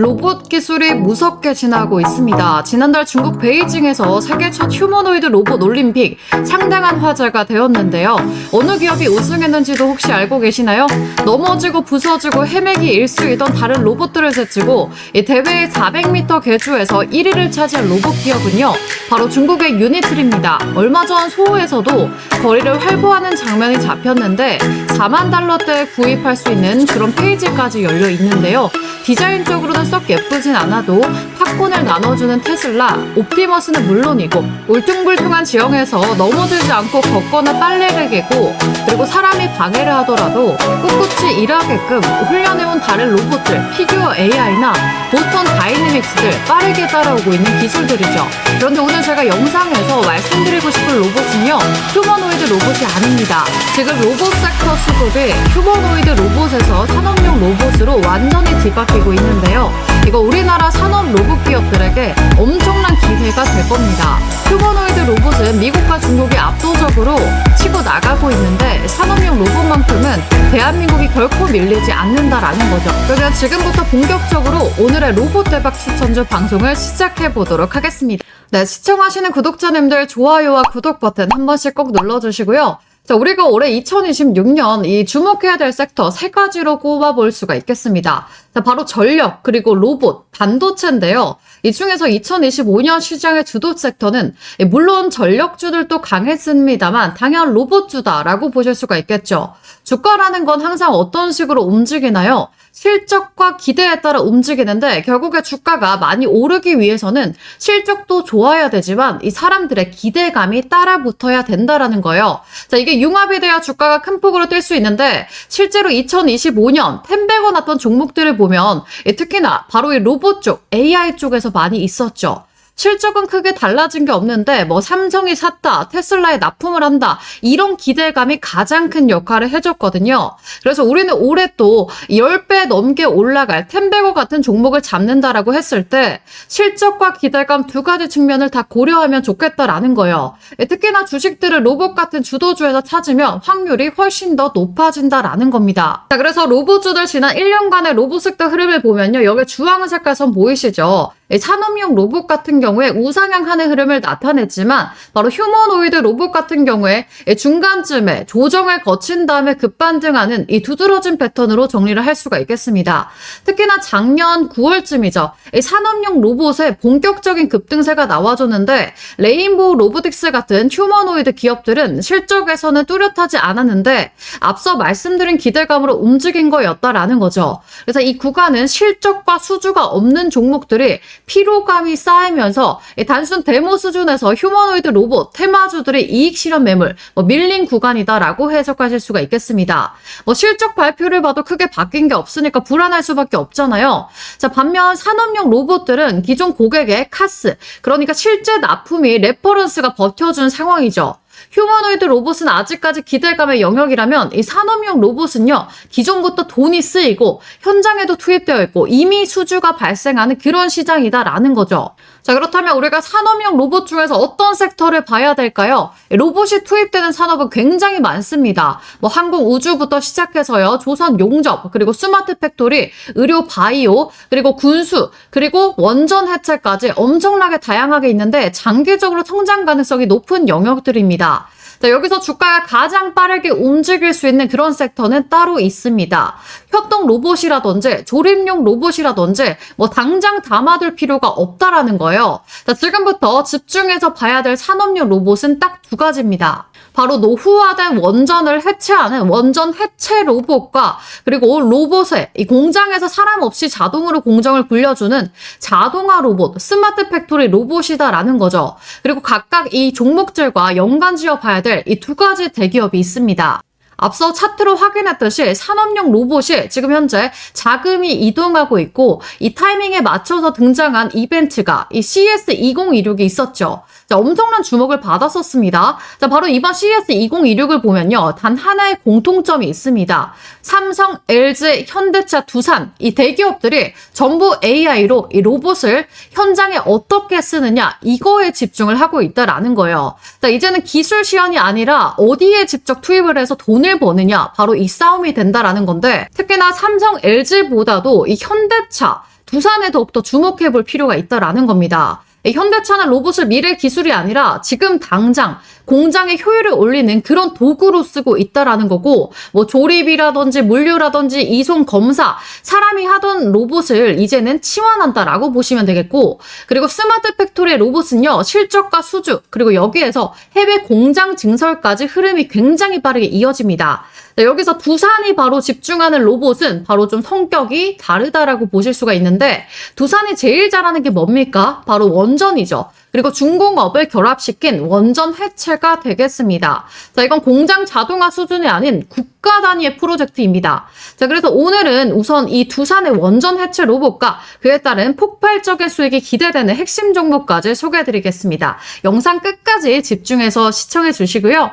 로봇 기술이 무섭게 진화하고 있습니다. 지난달 중국 베이징에서 세계 첫 휴머노이드 로봇 올림픽 상당한 화제가 되었는데요. 어느 기업이 우승했는지도 혹시 알고 계시나요? 넘어지고 부서지고 헤매기 일쑤이던 다른 로봇들을 제치고 이 대회 400m 계주에서 1위를 차지한 로봇 기업은요. 바로 중국의 유니트리입니다. 얼마 전 소호에서도 거리를 활보하는 장면이 잡혔는데 4만 달러대에 구입할 수 있는 그런 페이지까지 열려 있는데요. 디자인적으로는 썩 예쁘진 않아도 팝콘을 나눠주는 테슬라, 옵티머스는 물론이고 울퉁불퉁한 지형에서 넘어지지 않고 걷거나 빨래를 개고 그리고 사람이 방해를 하더라도 꿋꿋이 일하게끔 훈련해온 다른 로봇들, 피규어 AI나 보스턴 다이내믹스들 빠르게 따라오고 있는 기술들이죠. 그런데 오늘 제가 영상에서 말씀드리고 싶은 로봇은요. 휴머노이드 로봇이 아닙니다. 지금 로봇 섹터 수급이 휴머노이드 로봇에서 산업용 로봇으로 완전히 뒤바뀌고 있는데요. 이거 우리나라 산업 로봇 기업들에게 엄청난 기회가 될 겁니다. 휴머노이드 로봇은 미국과 중국이 압도적으로 치고 나가고 있는데 산업용 로봇만큼은 대한민국이 결코 밀리지 않는다라는 거죠. 그러면 지금부터 본격적으로 오늘의 로봇 대박 추천주 방송을 시작해 보도록 하겠습니다. 네, 시청하시는 구독자님들 좋아요와 구독 버튼 한 번씩 꼭 눌러주시고요. 자, 우리가 올해 2026년 이 주목해야 될 섹터 세 가지로 꼽아볼 수가 있겠습니다. 자, 바로 전력, 그리고 로봇, 반도체인데요. 이 중에서 2025년 시장의 주도 섹터는 물론 전력주들도 강했습니다만 당연 로봇주다라고 보실 수가 있겠죠. 주가라는 건 항상 어떤 식으로 움직이나요? 실적과 기대에 따라 움직이는데 결국에 주가가 많이 오르기 위해서는 실적도 좋아야 되지만 이 사람들의 기대감이 따라 붙어야 된다라는 거예요. 자, 이게 융합이 돼야 주가가 큰 폭으로 뛸 수 있는데 실제로 2025년 템베고 났던 종목들을 보면 특히나 바로 이 로봇 쪽, AI 쪽에서 많이 있었죠. 실적은 크게 달라진 게 없는데 뭐 삼성이 샀다, 테슬라에 납품을 한다 이런 기대감이 가장 큰 역할을 해줬거든요. 그래서 우리는 올해 또 10배 넘게 올라갈 템베고 같은 종목을 잡는다라고 했을 때 실적과 기대감 두 가지 측면을 다 고려하면 좋겠다라는 거예요. 특히나 주식들을 로봇 같은 주도주에서 찾으면 확률이 훨씬 더 높아진다라는 겁니다. 자, 그래서 로봇주들 지난 1년간의 로봇 섹터 흐름을 보면요. 여기 주황 색깔 선 보이시죠? 산업용 로봇 같은 경우에 우상향하는 흐름을 나타냈지만 바로 휴머노이드 로봇 같은 경우에 중간쯤에 조정을 거친 다음에 급반등하는 이 두드러진 패턴으로 정리를 할 수가 있겠습니다. 특히나 작년 9월쯤이죠. 산업용 로봇의 본격적인 급등세가 나와줬는데 레인보우 로보틱스 같은 휴머노이드 기업들은 실적에서는 뚜렷하지 않았는데 앞서 말씀드린 기대감으로 움직인 거였다라는 거죠. 그래서 이 구간은 실적과 수주가 없는 종목들이 피로감이 쌓이면서 단순 데모 수준에서 휴머노이드 로봇, 테마주들의 이익 실현 매물, 밀린 구간이다라고 해석하실 수가 있겠습니다. 실적 발표를 봐도 크게 바뀐 게 없으니까 불안할 수밖에 없잖아요. 자, 반면 산업용 로봇들은 기존 고객의 카스, 그러니까 실제 납품이 레퍼런스가 버텨준 상황이죠. 휴머노이드 로봇은 아직까지 기대감의 영역이라면 이 산업용 로봇은요. 기존부터 돈이 쓰이고 현장에도 투입되어 있고 이미 수주가 발생하는 그런 시장이다라는 거죠. 자, 그렇다면 우리가 산업용 로봇 중에서 어떤 섹터를 봐야 될까요? 로봇이 투입되는 산업은 굉장히 많습니다. 항공 우주부터 시작해서요. 조선 용접, 그리고 스마트 팩토리, 의료 바이오, 그리고 군수, 그리고 원전 해체까지 엄청나게 다양하게 있는데 장기적으로 성장 가능성이 높은 영역들입니다. 자, 여기서 주가가 가장 빠르게 움직일 수 있는 그런 섹터는 따로 있습니다. 협동 로봇이라든지 조립용 로봇이라든지 당장 담아둘 필요가 없다라는 거예요. 자, 지금부터 집중해서 봐야 될 산업용 로봇은 딱 두 가지입니다. 바로 노후화된 원전을 해체하는 원전 해체 로봇과 그리고 로봇의 이 공장에서 사람 없이 자동으로 공정을 굴려주는 자동화 로봇, 스마트 팩토리 로봇이다라는 거죠. 그리고 각각 이 종목들과 연관지어 봐야 될 이 두 가지 대기업이 있습니다. 앞서 차트로 확인했듯이 산업용 로봇이 지금 현재 자금이 이동하고 있고 이 타이밍에 맞춰서 등장한 이벤트가 이 CES2026이 있었죠. 자, 엄청난 주목을 받았었습니다. 자, 바로 이번 CES2026을 보면요. 단 하나의 공통점이 있습니다. 삼성, LG, 현대차, 두산 이 대기업들이 전부 AI로 이 로봇을 현장에 어떻게 쓰느냐 이거에 집중을 하고 있다라는 거예요. 자, 이제는 기술 시연이 아니라 어디에 직접 투입을 해서 돈을 버느냐 바로 이 싸움이 된다라는 건데 특히나 삼성, LG보다도 이 현대차, 두산에 더욱더 주목해볼 필요가 있다라는 겁니다. 현대차는 로봇을 미래 기술이 아니라 지금 당장 공장의 효율을 올리는 그런 도구로 쓰고 있다라는 거고, 뭐 조립이라든지 물류라든지 이송 검사, 사람이 하던 로봇을 이제는 치환한다라고 보시면 되겠고, 그리고 스마트 팩토리의 로봇은요, 실적과 수주, 그리고 여기에서 해외 공장 증설까지 흐름이 굉장히 빠르게 이어집니다. 네, 여기서 두산이 바로 집중하는 로봇은 바로 좀 성격이 다르다라고 보실 수가 있는데, 두산이 제일 잘하는 게 뭡니까? 바로 원전이죠. 그리고 중공업을 결합시킨 원전 해체가 되겠습니다. 자, 이건 공장 자동화 수준이 아닌 국가 단위의 프로젝트입니다. 자, 그래서 오늘은 우선 이 두산의 원전 해체 로봇과 그에 따른 폭발적인 수익이 기대되는 핵심 종목까지 소개해드리겠습니다. 영상 끝까지 집중해서 시청해 주시고요.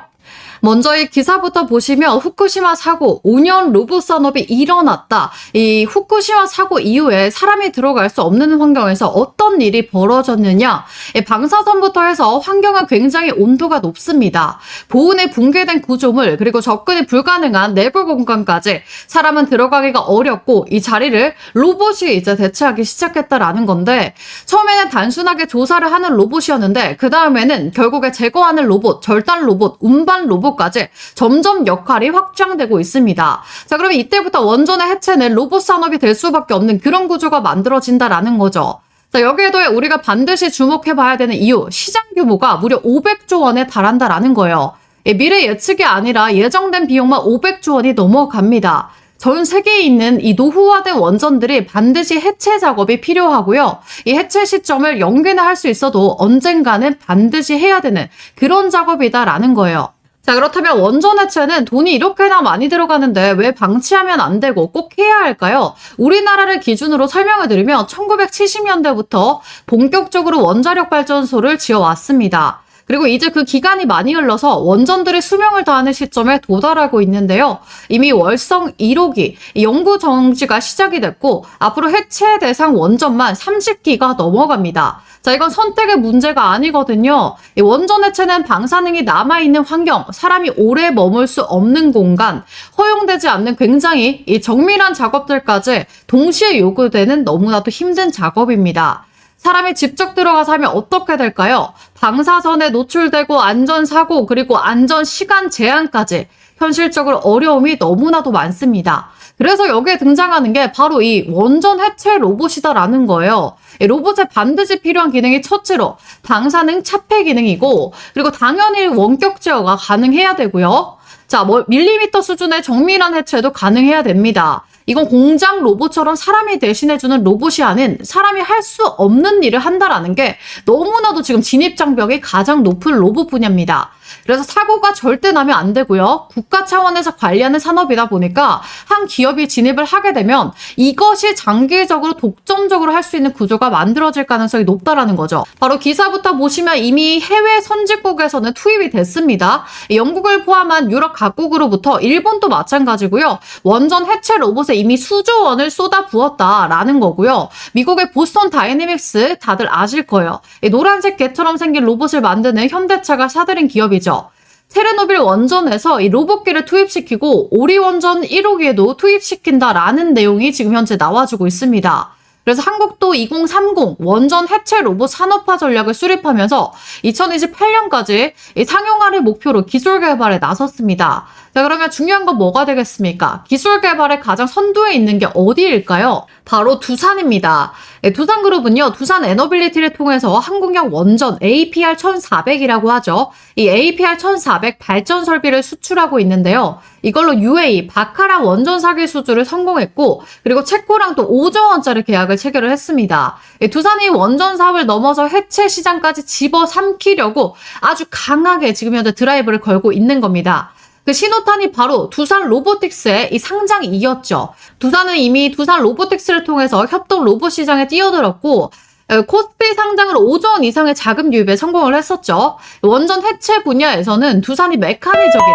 먼저 이 기사부터 보시면 후쿠시마 사고, 5년 로봇 산업이 일어났다. 이 후쿠시마 사고 이후에 사람이 들어갈 수 없는 환경에서 어떤 일이 벌어졌느냐. 방사선부터 해서 환경은 굉장히 온도가 높습니다. 보온에 붕괴된 구조물, 그리고 접근이 불가능한 내부 공간까지 사람은 들어가기가 어렵고 이 자리를 로봇이 이제 대체하기 시작했다라는 건데, 처음에는 단순하게 조사를 하는 로봇이었는데 그 다음에는 결국에 제거하는 로봇, 절단 로봇, 운반 로봇 까지 점점 역할이 확장되고 있습니다. 자, 그러면 이때부터 원전의 해체는 로봇 산업이 될 수밖에 없는 그런 구조가 만들어진다라는 거죠. 자, 여기에 더해 우리가 반드시 주목해봐야 되는 이유, 시장 규모가 무려 500조 원에 달한다라는 거예요. 미래 예측이 아니라 예정된 비용만 500조 원이 넘어갑니다. 전 세계에 있는 이 노후화된 원전들이 반드시 해체 작업이 필요하고요. 이 해체 시점을 연기는 할 수 있어도 언젠가는 반드시 해야 되는 그런 작업이다라는 거예요. 자, 그렇다면 원전 해체는 돈이 이렇게나 많이 들어가는데 왜 방치하면 안 되고 꼭 해야 할까요? 우리나라를 기준으로 설명해드리면 1970년대부터 본격적으로 원자력 발전소를 지어왔습니다. 그리고 이제 그 기간이 많이 흘러서 원전들의 수명을 다하는 시점에 도달하고 있는데요. 이미 월성 1호기 연구 정지가 시작이 됐고 앞으로 해체 대상 원전만 30기가 넘어갑니다. 자, 이건 선택의 문제가 아니거든요. 이 원전 해체는 방사능이 남아있는 환경, 사람이 오래 머물 수 없는 공간, 허용되지 않는 굉장히 이 정밀한 작업들까지 동시에 요구되는 너무나도 힘든 작업입니다. 사람이 직접 들어가서 하면 어떻게 될까요? 방사선에 노출되고 안전사고, 그리고 안전시간 제한까지 현실적으로 어려움이 너무나도 많습니다. 그래서 여기에 등장하는 게 바로 이 원전 해체 로봇이다라는 거예요. 이 로봇에 반드시 필요한 기능이 첫째로 방사능 차폐 기능이고, 그리고 당연히 원격 제어가 가능해야 되고요. 자, 밀리미터 수준의 정밀한 해체도 가능해야 됩니다. 이건 공장 로봇처럼 사람이 대신해주는 로봇이 아닌 사람이 할 수 없는 일을 한다라는 게 너무나도 지금 진입장벽이 가장 높은 로봇 분야입니다. 그래서 사고가 절대 나면 안 되고요. 국가 차원에서 관리하는 산업이다 보니까 한 기업이 진입을 하게 되면 이것이 장기적으로 독점적으로 할 수 있는 구조가 만들어질 가능성이 높다라는 거죠. 바로 기사부터 보시면 이미 해외 선진국에서는 투입이 됐습니다. 영국을 포함한 유럽 각국으로부터 일본도 마찬가지고요. 원전 해체 로봇에 이미 수조 원을 쏟아 부었다라는 거고요. 미국의 보스턴 다이내믹스 다들 아실 거예요. 노란색 개처럼 생긴 로봇을 만드는 현대차가 사들인 기업이죠. 체르노빌 원전에서 이 로봇기를 투입시키고 오리원전 1호기에도 투입시킨다라는 내용이 지금 현재 나와주고 있습니다. 그래서 한국도 2030 원전 해체 로봇 산업화 전략을 수립하면서 2028년까지 이 상용화를 목표로 기술 개발에 나섰습니다. 자, 그러면 중요한 건 뭐가 되겠습니까? 기술 개발의 가장 선두에 있는 게 어디일까요? 바로 두산입니다. 두산그룹은요, 두산 에너빌리티를 통해서 한국형 원전 APR1400이라고 하죠. 이 APR1400 발전 설비를 수출하고 있는데요. 이걸로 UAE 바카라 원전 사기 수주를 성공했고, 그리고 체코랑 또 5조 원짜리 계약을 체결을 했습니다. 두산이 원전 사업을 넘어서 해체 시장까지 집어삼키려고 아주 강하게 지금 현재 드라이브를 걸고 있는 겁니다. 그 신호탄이 바로 두산 로보틱스의 이 상장이었죠. 두산은 이미 두산 로보틱스를 통해서 협동 로봇 시장에 뛰어들었고, 코스피 상장으로 5조 원 이상의 자금 유입에 성공을 했었죠. 원전 해체 분야에서는 두산이 메커니적인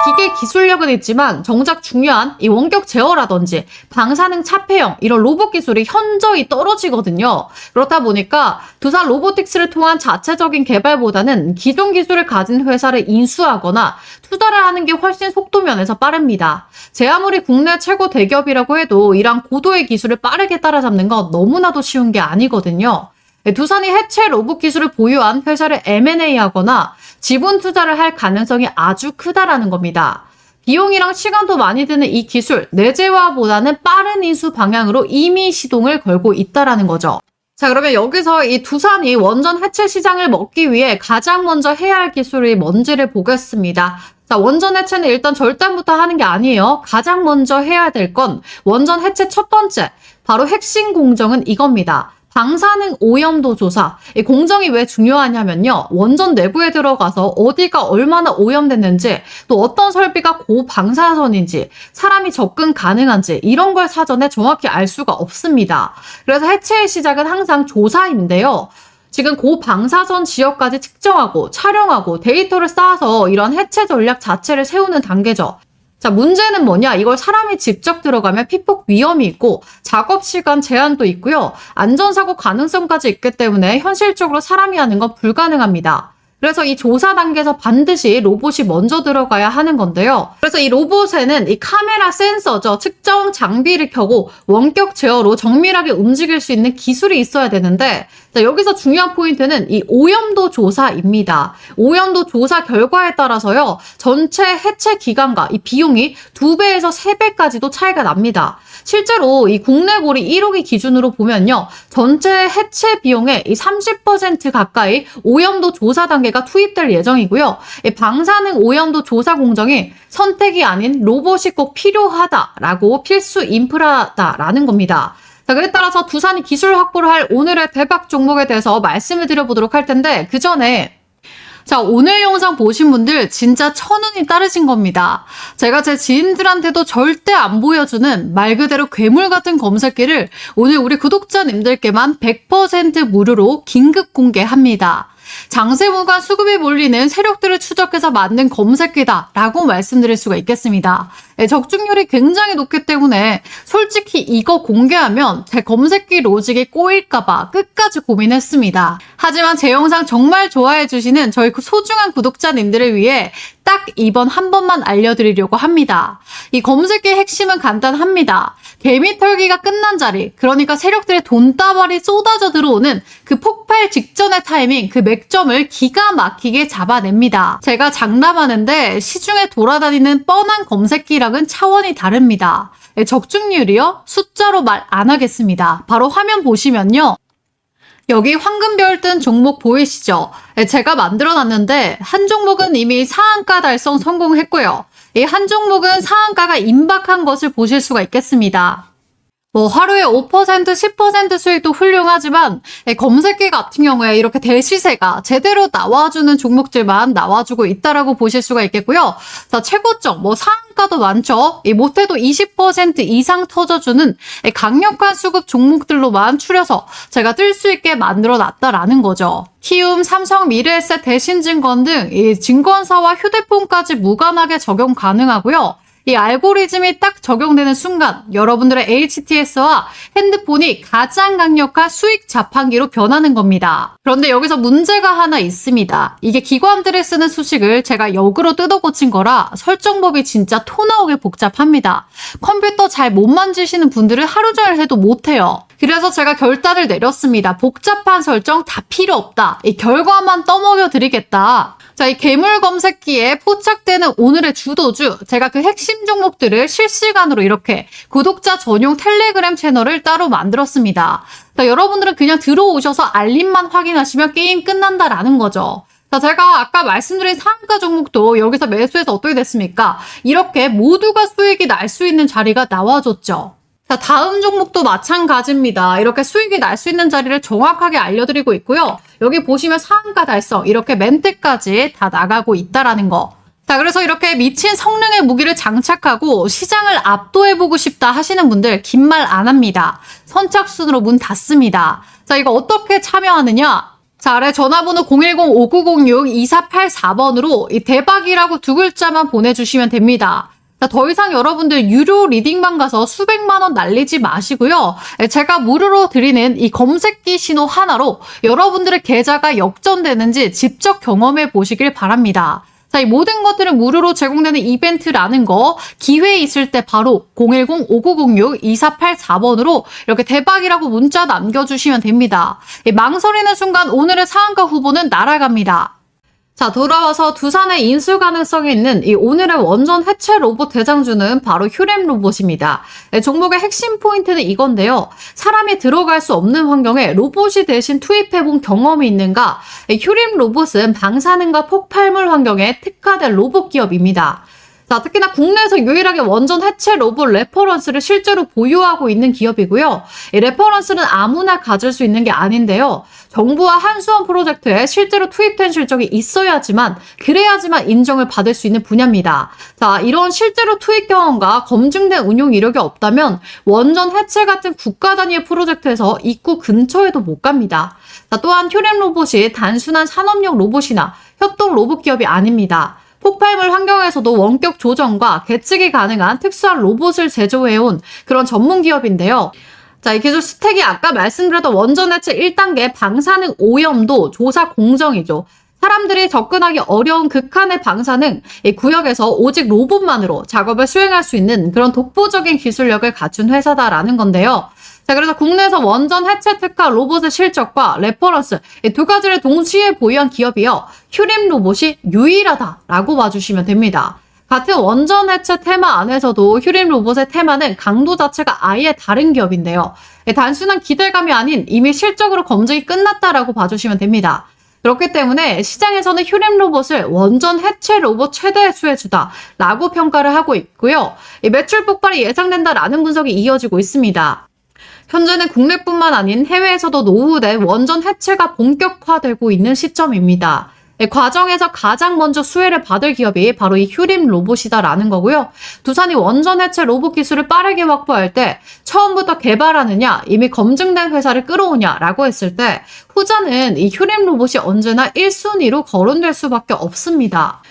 기계 기술력은 있지만 정작 중요한 이 원격 제어라든지 방사능 차폐형 이런 로봇 기술이 현저히 떨어지거든요. 그렇다 보니까 두산 로보틱스를 통한 자체적인 개발보다는 기존 기술을 가진 회사를 인수하거나 투자를 하는 게 훨씬 속도 면에서 빠릅니다. 제 아무리 국내 최고 대기업이라고 해도 이런 고도의 기술을 빠르게 따라잡는 건 너무나도 쉬운 게 아니거든요. 두산이 해체 로봇 기술을 보유한 회사를 M&A 하거나 지분 투자를 할 가능성이 아주 크다라는 겁니다. 비용이랑 시간도 많이 드는 이 기술, 내재화보다는 빠른 인수 방향으로 이미 시동을 걸고 있다라는 거죠. 자, 그러면 여기서 이 두산이 원전 해체 시장을 먹기 위해 가장 먼저 해야 할 기술이 뭔지를 보겠습니다. 자, 원전 해체는 일단 절단부터 하는 게 아니에요. 가장 먼저 해야 될 건 원전 해체 첫 번째, 바로 핵심 공정은 이겁니다. 방사능 오염도 조사. 이 공정이 왜 중요하냐면요. 원전 내부에 들어가서 어디가 얼마나 오염됐는지, 또 어떤 설비가 고방사선인지, 사람이 접근 가능한지 이런 걸 사전에 정확히 알 수가 없습니다. 그래서 해체의 시작은 항상 조사인데요. 지금 고방사선 지역까지 측정하고 촬영하고 데이터를 쌓아서 이런 해체 전략 자체를 세우는 단계죠. 자, 문제는 뭐냐? 이걸 사람이 직접 들어가면 피폭 위험이 있고 작업 시간 제한도 있고요. 안전사고 가능성까지 있기 때문에 현실적으로 사람이 하는 건 불가능합니다. 그래서 이 조사 단계에서 반드시 로봇이 먼저 들어가야 하는 건데요. 그래서 이 로봇에는 이 카메라 센서죠. 측정 장비를 켜고 원격 제어로 정밀하게 움직일 수 있는 기술이 있어야 되는데, 자, 여기서 중요한 포인트는 이 오염도 조사입니다. 오염도 조사 결과에 따라서요, 전체 해체 기간과 이 비용이 2배에서 3배까지도 차이가 납니다. 실제로 이 국내 고리 1호기 기준으로 보면요, 전체 해체 비용의 이 30% 가까이 오염도 조사 단계가 투입될 예정이고요. 이 방사능 오염도 조사 공정이 선택이 아닌 로봇이 꼭 필요하다라고 필수 인프라다라는 겁니다. 자, 그에 따라서 두산이 기술 확보를 할 오늘의 대박 종목에 대해서 말씀을 드려보도록 할 텐데, 그 전에 자, 오늘 영상 보신 분들 진짜 천운이 따르신 겁니다. 제가 제 지인들한테도 절대 안 보여주는 말 그대로 괴물 같은 검색기를 오늘 우리 구독자님들께만 100% 무료로 긴급 공개합니다. 장세무가 수급이 몰리는 세력들을 추적해서 만든 검색기다 라고 말씀드릴 수가 있겠습니다. 적중률이 굉장히 높기 때문에 솔직히 이거 공개하면 제 검색기 로직이 꼬일까봐 끝까지 고민했습니다. 하지만 제 영상 정말 좋아해 주시는 저희 소중한 구독자님들을 위해 딱 이번 한 번만 알려드리려고 합니다. 이 검색기의 핵심은 간단합니다. 개미털기가 끝난 자리, 그러니까 세력들의 돈다발이 쏟아져 들어오는 그 폭발 직전의 타이밍, 그 맥점을 기가 막히게 잡아냅니다. 제가 장담하는데 시중에 돌아다니는 뻔한 검색기랑은 차원이 다릅니다. 적중률이요? 숫자로 말 안 하겠습니다. 바로 화면 보시면요. 여기 황금별 뜬 종목 보이시죠? 제가 만들어놨는데 한 종목은 이미 상한가 달성 성공했고요. 이 한 종목은 상한가가 임박한 것을 보실 수가 있겠습니다. 하루에 5%, 10% 수익도 훌륭하지만 검색기 같은 경우에 이렇게 대시세가 제대로 나와주는 종목들만 나와주고 있다라고 보실 수가 있겠고요. 자, 최고점, 상한가도 많죠. 못해도 20% 이상 터져주는 강력한 수급 종목들로만 추려서 제가 뜰 수 있게 만들어 놨다라는 거죠. 키움, 삼성, 미래에셋, 대신증권 등 이 증권사와 휴대폰까지 무관하게 적용 가능하고요. 이 알고리즘이 딱 적용되는 순간 여러분들의 HTS와 핸드폰이 가장 강력한 수익 자판기로 변하는 겁니다. 그런데 여기서 문제가 하나 있습니다. 이게 기관들이 쓰는 수식을 제가 역으로 뜯어 고친 거라 설정법이 진짜 토 나오게 복잡합니다. 컴퓨터 잘 못 만지시는 분들은 하루 종일 해도 못해요. 그래서 제가 결단을 내렸습니다. 복잡한 설정 다 필요 없다. 이 결과만 떠먹여 드리겠다. 자, 이 괴물 검색기에 포착되는 오늘의 주도주, 제가 그 핵심 종목들을 실시간으로 이렇게 구독자 전용 텔레그램 채널을 따로 만들었습니다. 자, 여러분들은 그냥 들어오셔서 알림만 확인하시면 게임 끝난다라는 거죠. 자, 제가 아까 말씀드린 상한가 종목도 여기서 매수해서 어떻게 됐습니까? 이렇게 모두가 수익이 날 수 있는 자리가 나와줬죠. 자, 다음 종목도 마찬가지입니다. 이렇게 수익이 날 수 있는 자리를 정확하게 알려드리고 있고요. 여기 보시면 상한가 달성, 이렇게 멘트까지 다 나가고 있다라는 거. 자, 그래서 이렇게 미친 성능의 무기를 장착하고 시장을 압도해보고 싶다 하시는 분들 긴 말 안 합니다. 선착순으로 문 닫습니다. 자, 이거 어떻게 참여하느냐? 자, 아래 전화번호 010-5906-2484번으로 이 대박이라고 두 글자만 보내주시면 됩니다. 자, 더 이상 여러분들 유료 리딩방 가서 수백만 원 날리지 마시고요. 제가 무료로 드리는 이 검색기 신호 하나로 여러분들의 계좌가 역전되는지 직접 경험해 보시길 바랍니다. 자, 이 모든 것들은 무료로 제공되는 이벤트라는 거 기회 있을 때 바로 010-5906-2484번으로 이렇게 대박이라고 문자 남겨주시면 됩니다. 망설이는 순간 오늘의 상한가 후보는 날아갑니다. 자, 돌아와서 두산의 인수 가능성이 있는 이 오늘의 원전 해체 로봇 대장주는 바로 휴렘 로봇입니다. 종목의 핵심 포인트는 이건데요. 사람이 들어갈 수 없는 환경에 로봇이 대신 투입해본 경험이 있는가? 휴렘 로봇은 방사능과 폭발물 환경에 특화된 로봇 기업입니다. 자, 특히나 국내에서 유일하게 원전 해체 로봇 레퍼런스를 실제로 보유하고 있는 기업이고요. 이 레퍼런스는 아무나 가질 수 있는 게 아닌데요. 정부와 한수원 프로젝트에 실제로 투입된 실적이 있어야지만, 그래야지만 인정을 받을 수 있는 분야입니다. 자, 이런 실제로 투입 경험과 검증된 운용 이력이 없다면 원전 해체 같은 국가 단위의 프로젝트에서 입구 근처에도 못 갑니다. 자, 또한 휴렘 로봇이 단순한 산업용 로봇이나 협동 로봇 기업이 아닙니다. 폭발물 환경에서도 원격 조정과 계측이 가능한 특수한 로봇을 제조해온 그런 전문 기업인데요. 자, 이 기술 스택이 아까 말씀드렸던 원전 해체 1단계 방사능 오염도 조사 공정이죠. 사람들이 접근하기 어려운 극한의 방사능 이 구역에서 오직 로봇만으로 작업을 수행할 수 있는 그런 독보적인 기술력을 갖춘 회사다라는 건데요. 자, 그래서 국내에서 원전 해체 특화 로봇의 실적과 레퍼런스 이 두 가지를 동시에 보유한 기업이요. 휴렘 로봇이 유일하다라고 봐주시면 됩니다. 같은 원전 해체 테마 안에서도 휴렘 로봇의 테마는 강도 자체가 아예 다른 기업인데요. 단순한 기대감이 아닌 이미 실적으로 검증이 끝났다라고 봐주시면 됩니다. 그렇기 때문에 시장에서는 휴렘 로봇을 원전 해체 로봇 최대 수혜주다라고 평가를 하고 있고요. 매출 폭발이 예상된다라는 분석이 이어지고 있습니다. 현재는 국내뿐만 아닌 해외에서도 노후된 원전 해체가 본격화되고 있는 시점입니다. 과정에서 가장 먼저 수혜를 받을 기업이 바로 이 휴렘 로봇이다라는 거고요. 두산이 원전 해체 로봇 기술을 빠르게 확보할 때 처음부터 개발하느냐, 이미 검증된 회사를 끌어오냐라고 했을 때 후자는 이 휴렘 로봇이 언제나 1순위로 거론될 수밖에 없습니다.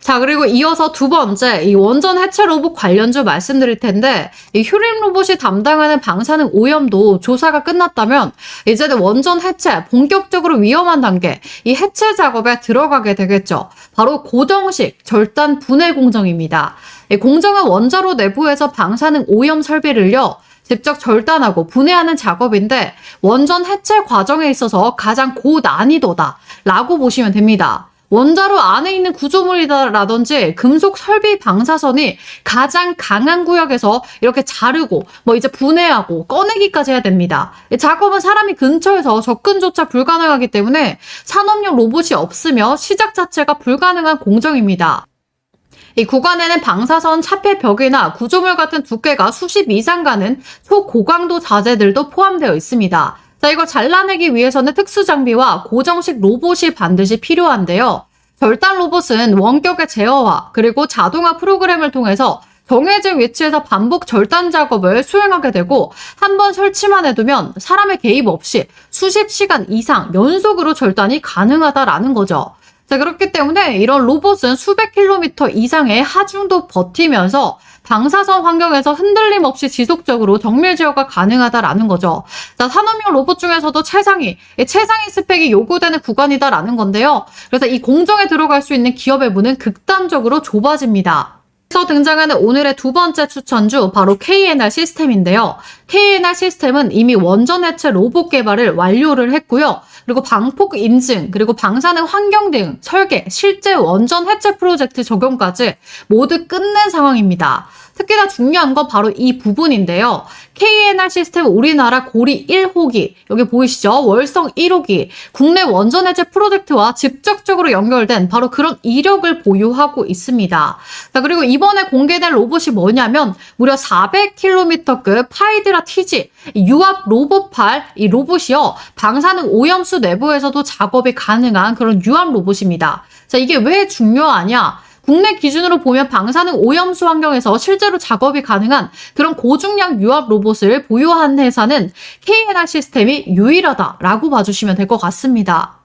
자, 그리고 이어서 두 번째, 이 원전 해체 로봇 관련주 말씀드릴 텐데, 이 휴렘 로봇이 담당하는 방사능 오염도 조사가 끝났다면, 이제는 원전 해체, 본격적으로 위험한 단계, 이 해체 작업에 들어가게 되겠죠. 바로 고정식 절단 분해 공정입니다. 이 공정은 원자로 내부에서 방사능 오염 설비를요, 직접 절단하고 분해하는 작업인데, 원전 해체 과정에 있어서 가장 고난이도다라고 보시면 됩니다. 원자로 안에 있는 구조물이라든지 금속 설비 방사선이 가장 강한 구역에서 이렇게 자르고 이제 분해하고 꺼내기까지 해야 됩니다. 이 작업은 사람이 근처에서 접근조차 불가능하기 때문에 산업용 로봇이 없으며 시작 자체가 불가능한 공정입니다. 이 구간에는 방사선 차폐벽이나 구조물 같은 두께가 수십 이상 가는 초고강도 자재들도 포함되어 있습니다. 자, 이걸 잘라내기 위해서는 특수 장비와 고정식 로봇이 반드시 필요한데요. 절단 로봇은 원격의 제어와 그리고 자동화 프로그램을 통해서 정해진 위치에서 반복 절단 작업을 수행하게 되고 한 번 설치만 해두면 사람의 개입 없이 수십 시간 이상 연속으로 절단이 가능하다라는 거죠. 자, 그렇기 때문에 이런 로봇은 수백 킬로미터 이상의 하중도 버티면서 방사선 환경에서 흔들림 없이 지속적으로 정밀 제어가 가능하다라는 거죠. 자, 산업용 로봇 중에서도 최상위 스펙이 요구되는 구간이다라는 건데요. 그래서 이 공정에 들어갈 수 있는 기업의 문은 극단적으로 좁아집니다. 그래서 등장하는 오늘의 두 번째 추천주 바로 KNR 시스템인데요. KNR 시스템은 이미 원전 해체 로봇 개발을 완료를 했고요. 그리고 방폭 인증, 그리고 방사능 환경 등 설계, 실제 원전 해체 프로젝트 적용까지 모두 끝낸 상황입니다. 특히나 중요한 건 바로 이 부분인데요. KNR 시스템 우리나라 고리 1호기, 여기 보이시죠? 월성 1호기, 국내 원전 해체 프로젝트와 직접적으로 연결된 바로 그런 이력을 보유하고 있습니다. 자, 그리고 이번에 공개된 로봇이 뭐냐면 무려 400km급 파이드라 TG, 유압 로봇팔 이 로봇이요. 방사능 오염수 내부에서도 작업이 가능한 그런 유압 로봇입니다. 자, 이게 왜 중요하냐? 국내 기준으로 보면 방사능 오염수 환경에서 실제로 작업이 가능한 그런 고중량 유압 로봇을 보유한 회사는 KNR 시스템이 유일하다라고 봐주시면 될 것 같습니다.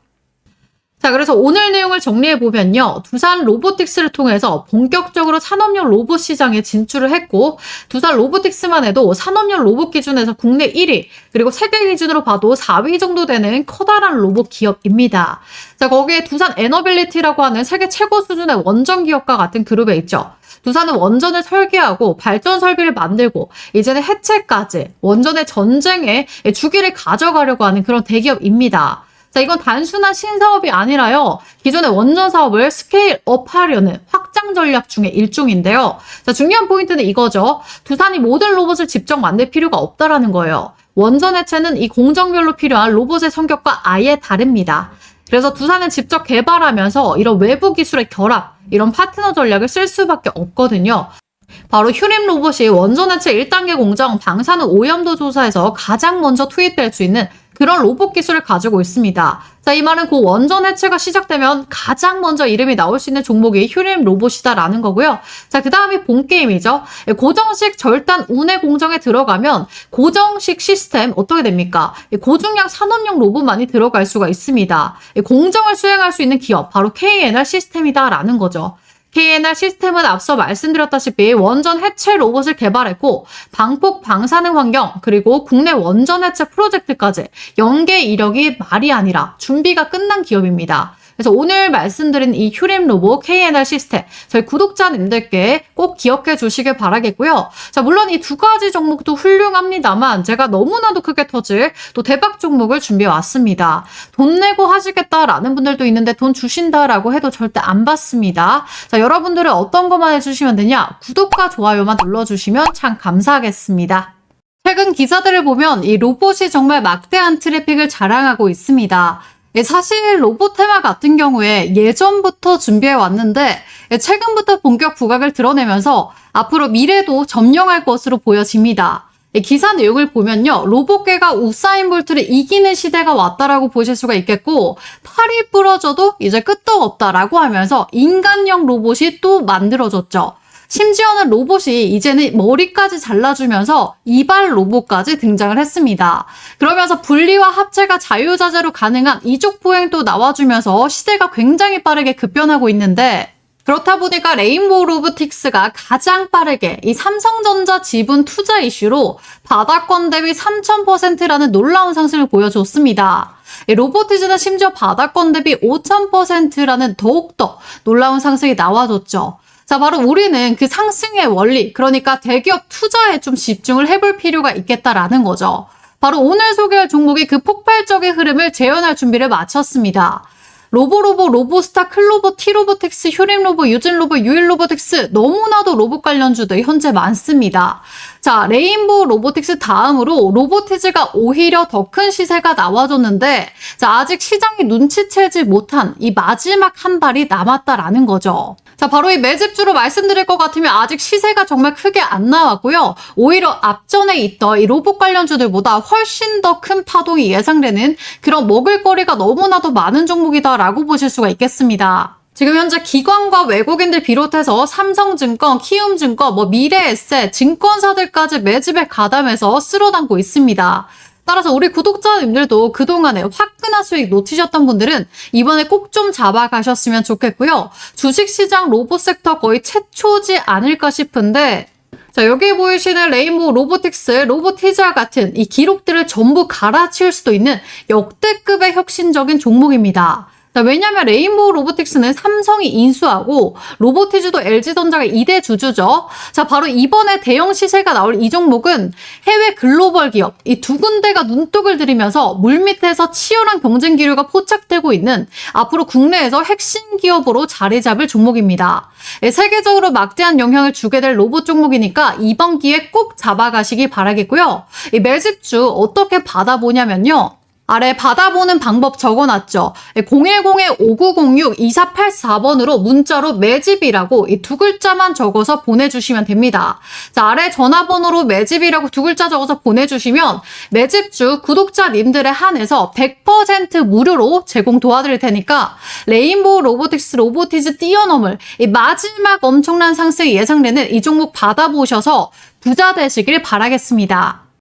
자, 그래서 오늘 내용을 정리해보면요. 두산 로보틱스를 통해서 본격적으로 산업용 로봇 시장에 진출을 했고, 두산 로보틱스만 해도 산업용 로봇 기준에서 국내 1위, 그리고 세계 기준으로 봐도 4위 정도 되는 커다란 로봇 기업입니다. 자, 거기에 두산 에너빌리티라고 하는 세계 최고 수준의 원전 기업과 같은 그룹에 있죠. 두산은 원전을 설계하고 발전 설비를 만들고 이제는 해체까지 원전의 전쟁의 주기를 가져가려고 하는 그런 대기업입니다. 자, 이건 단순한 신사업이 아니라요. 기존의 원전 사업을 스케일업하려는 확장 전략 중의 일종인데요. 자, 중요한 포인트는 이거죠. 두산이 모든 로봇을 직접 만들 필요가 없다라는 거예요. 원전 해체는 이 공정별로 필요한 로봇의 성격과 아예 다릅니다. 그래서 두산은 직접 개발하면서 이런 외부 기술의 결합, 이런 파트너 전략을 쓸 수밖에 없거든요. 바로 휴림 로봇이 원전 해체 1단계 공정 방사능 오염도 조사에서 가장 먼저 투입될 수 있는 그런 로봇 기술을 가지고 있습니다. 자, 이 말은 그 원전 해체가 시작되면 가장 먼저 이름이 나올 수 있는 종목이 휴림 로봇이다라는 거고요. 자, 그 다음이 본 게임이죠. 고정식 절단 운해 공정에 들어가면 고정식 시스템 어떻게 됩니까? 고중량 산업용 로봇만이 들어갈 수가 있습니다. 공정을 수행할 수 있는 기업, 바로 KNR 시스템이다라는 거죠. KNR 시스템은 앞서 말씀드렸다시피 원전 해체 로봇을 개발했고 방폭 방사능 환경 그리고 국내 원전 해체 프로젝트까지 연계 이력이 말이 아니라 준비가 끝난 기업입니다. 그래서 오늘 말씀드린 이 휴림 로봇 KNR 시스템 저희 구독자님들께 꼭 기억해 주시길 바라겠고요. 자, 물론 이 두 가지 종목도 훌륭합니다만 제가 너무나도 크게 터질 또 대박 종목을 준비해 왔습니다. 돈 내고 하시겠다라는 분들도 있는데 돈 주신다라고 해도 절대 안 받습니다. 자, 여러분들은 어떤 것만 해주시면 되냐? 구독과 좋아요만 눌러주시면 참 감사하겠습니다. 최근 기사들을 보면 이 로봇이 정말 막대한 트래픽을 자랑하고 있습니다. 사실 로봇 테마 같은 경우에 예전부터 준비해 왔는데 최근부터 본격 부각을 드러내면서 앞으로 미래도 점령할 것으로 보여집니다. 기사 내용을 보면요. 로봇계가 우사인 볼트를 이기는 시대가 왔다라고 보실 수가 있겠고 팔이 부러져도 이제 끄떡없다라고 하면서 인간형 로봇이 또 만들어졌죠. 심지어는 로봇이 이제는 머리까지 잘라주면서 이발 로봇까지 등장을 했습니다. 그러면서 분리와 합체가 자유자재로 가능한 이족 보행도 나와주면서 시대가 굉장히 빠르게 급변하고 있는데 그렇다 보니까 레인보우 로보틱스가 가장 빠르게 이 삼성전자 지분 투자 이슈로 바닥권 대비 3000%라는 놀라운 상승을 보여줬습니다. 로보티즈는 심지어 바닥권 대비 5000%라는 더욱더 놀라운 상승이 나와줬죠. 자, 바로 우리는 그 상승의 원리, 그러니까 대기업 투자에 좀 집중을 해볼 필요가 있겠다라는 거죠. 바로 오늘 소개할 종목이 그 폭발적인 흐름을 재현할 준비를 마쳤습니다. 로보로보, 로보스타, 클로버, 티로보틱스, 휴림로보, 유진로보, 유일로보틱스 너무나도 로봇 관련주들 현재 많습니다. 자, 레인보우 로보틱스 다음으로 로보티즈가 오히려 더 큰 시세가 나와줬는데 자, 아직 시장이 눈치채지 못한 이 마지막 한 발이 남았다라는 거죠. 자, 바로 이 매집주로 말씀드릴 것 같으면 아직 시세가 정말 크게 안 나왔고요. 오히려 앞전에 있던 이 로봇 관련주들보다 훨씬 더 큰 파동이 예상되는 그런 먹을거리가 너무나도 많은 종목이다라고 보실 수가 있겠습니다. 지금 현재 기관과 외국인들 비롯해서 삼성증권, 키움증권, 미래에셋, 증권사들까지 매집에 가담해서 쓸어담고 있습니다. 따라서 우리 구독자님들도 그동안에 화끈한 수익 놓치셨던 분들은 이번에 꼭 좀 잡아가셨으면 좋겠고요. 주식시장 로봇 섹터 거의 최초지 않을까 싶은데 자, 여기 보이시는 레인보우 로보틱스, 로보티즈와 같은 이 기록들을 전부 갈아치울 수도 있는 역대급의 혁신적인 종목입니다. 자, 왜냐면 레인보우 로보틱스는 삼성이 인수하고 로보티즈도 LG전자가 2대 주주죠. 자, 바로 이번에 대형 시세가 나올 이 종목은 해외 글로벌 기업 이 두 군데가 눈독을 들이면서 물밑에서 치열한 경쟁 기류가 포착되고 있는 앞으로 국내에서 핵심 기업으로 자리 잡을 종목입니다. 세계적으로 막대한 영향을 주게 될 로봇 종목이니까 이번 기회에 꼭 잡아가시기 바라겠고요. 이 매집주 어떻게 받아보냐면요. 아래 받아보는 방법 적어놨죠. 010-5906-2484번으로 문자로 매집이라고 이 두 글자만 적어서 보내주시면 됩니다. 자, 아래 전화번호로 매집이라고 두 글자 적어서 보내주시면 매집주 구독자님들에 한해서 100% 무료로 제공 도와드릴 테니까 레인보우 로보틱스 로보티즈 뛰어넘을 이 마지막 엄청난 상승이 예상되는 이 종목 받아보셔서 부자 되시길 바라겠습니다.